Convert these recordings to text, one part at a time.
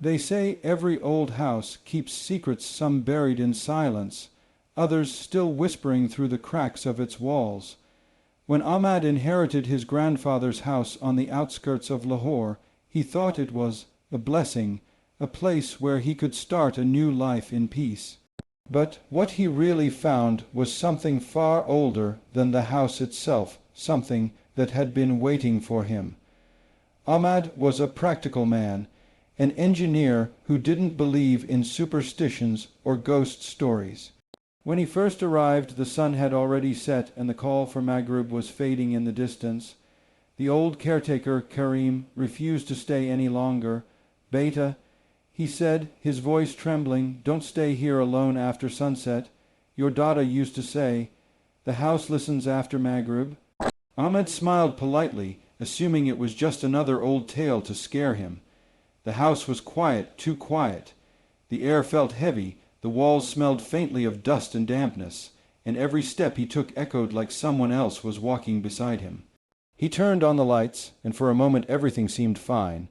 They say every old house keeps secrets, some buried in silence, others still whispering through the cracks of its walls. When Ahmad inherited his grandfather's house on the outskirts of Lahore, he thought it was a blessing, a place where he could start a new life in peace. But what he really found was something far older than the house itself, something that had been waiting for him. Ahmad was a practical man, an engineer who didn't believe in superstitions or ghost stories. When he first arrived, the sun had already set and the call for Maghrib was fading in the distance. The old caretaker, Karim, refused to stay any longer. "Beta," he said, his voice trembling, "don't stay here alone after sunset. Your Dada used to say, 'The house listens after Maghrib.'" Ahmed smiled politely, assuming it was just another old tale to scare him. The house was quiet, too quiet. The air felt heavy, the walls smelled faintly of dust and dampness, and every step he took echoed like someone else was walking beside him. He turned on the lights, and for a moment everything seemed fine.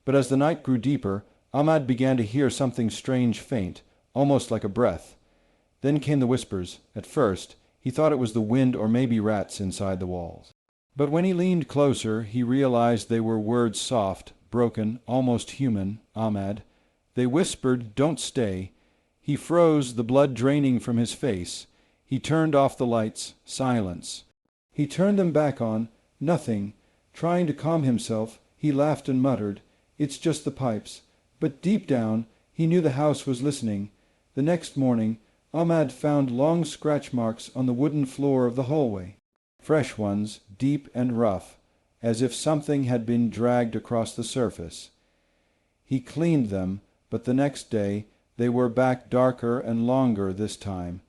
But as the night grew deeper, Ahmad began to hear something strange faint, almost like a breath. Then came the whispers. At first, he thought it was the wind or maybe rats inside the walls. But when he leaned closer, he realized they were words soft, broken, almost human. "Ahmad." They whispered, "Don't stay." He froze, the blood draining from his face. He turned off the lights. Silence. He turned them back on. Nothing. Trying to calm himself, he laughed and muttered, "It's just the pipes." But deep down, he knew the house was listening. The next morning, Ahmad found long scratch marks on the wooden floor of the hallway. Fresh ones, deep and rough, as if something had been dragged across the surface. He cleaned them, but the next day they were back, darker and longer this time.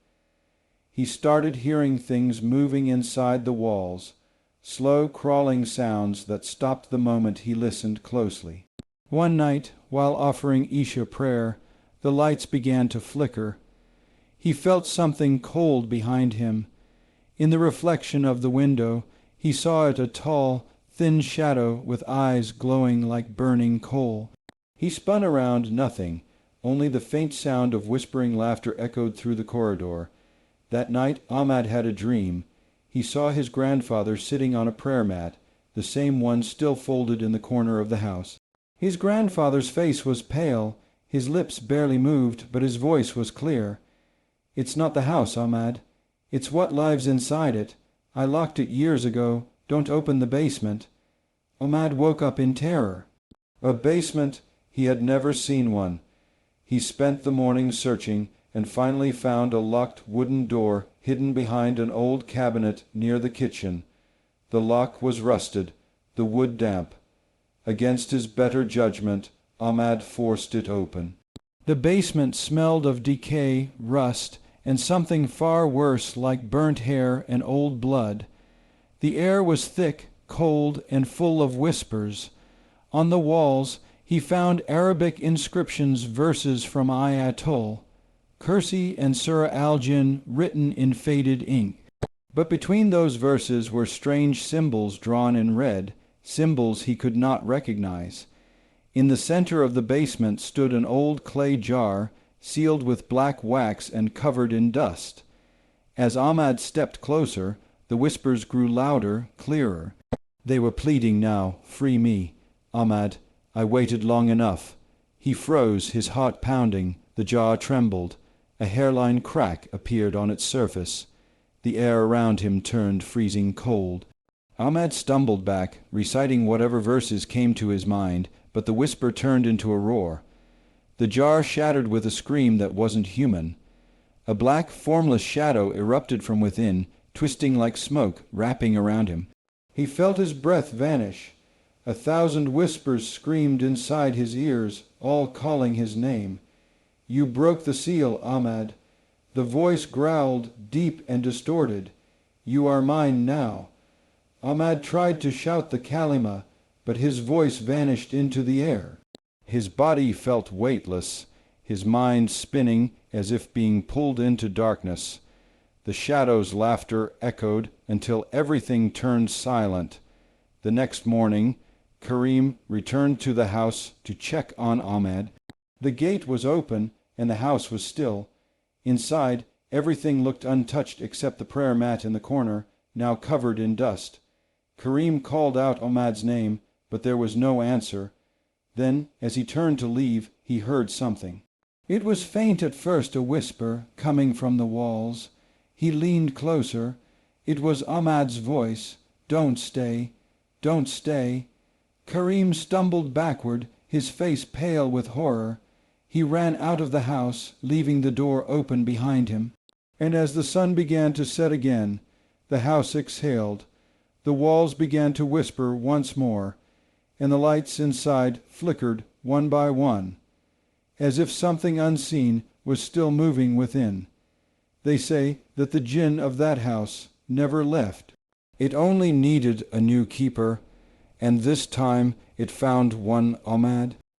He started hearing things moving inside the walls, slow crawling sounds that stopped the moment he listened closely. One night, while offering Isha prayer, the lights began to flicker. He felt something cold behind him. In the reflection of the window, he saw it, a tall, thin shadow with eyes glowing like burning coal. He spun around. Nothing. Only the faint sound of whispering laughter echoed through the corridor. That night Ahmad had a dream. He saw his grandfather sitting on a prayer mat, the same one still folded in the corner of the house. His grandfather's face was pale, his lips barely moved, but his voice was clear. "It's not the house, Ahmad. It's what lives inside it. I locked it years ago. Don't open the basement." Ahmad woke up in terror. A basement? He had never seen one. He spent the morning searching, and finally found a locked wooden door hidden behind an old cabinet near the kitchen. The lock was rusted, the wood damp. Against his better judgment, Ahmad forced it open. The basement smelled of decay, rust, and something far worse, like burnt hair and old blood. The air was thick, cold, and full of whispers. On the walls he found Arabic inscriptions, verses from Ayatul, Kursi and Surah Al-Jinn written in faded ink. But between those verses were strange symbols drawn in red, symbols he could not recognize. In the center of the basement stood an old clay jar, sealed with black wax and covered in dust. As Ahmad stepped closer, the whispers grew louder, clearer. They were pleading now, "Free me, Ahmad. I waited long enough." He froze, his heart pounding. The jar trembled. A hairline crack appeared on its surface. The air around him turned freezing cold. Ahmad stumbled back, reciting whatever verses came to his mind, but the whisper turned into a roar. The jar shattered with a scream that wasn't human. A black, formless shadow erupted from within, twisting like smoke, wrapping around him. He felt his breath vanish. 1,000 whispers screamed inside his ears, all calling his name. "You broke the seal, Ahmad." The voice growled, deep and distorted. "You are mine now." Ahmad tried to shout the kalima, but his voice vanished into the air. His body felt weightless, his mind spinning as if being pulled into darkness. The shadow's laughter echoed until everything turned silent. The next morning, Karim returned to the house to check on Ahmed. The gate was open and the house was still. Inside, everything looked untouched except the prayer mat in the corner, now covered in dust. Karim called out Ahmed's name, but there was no answer. Then, as he turned to leave, he heard something. It was faint at first, a whisper coming from the walls. He leaned closer. It was Ahmed's voice. "Don't stay. Don't stay." Karim stumbled backward, his face pale with horror. He ran out of the house, leaving the door open behind him. And as the sun began to set again, the house exhaled. The walls began to whisper once more, and the lights inside flickered one by one, as if something unseen was still moving within. They say that the jinn of that house never left. It only needed a new keeper, and this time it found one Ahmed.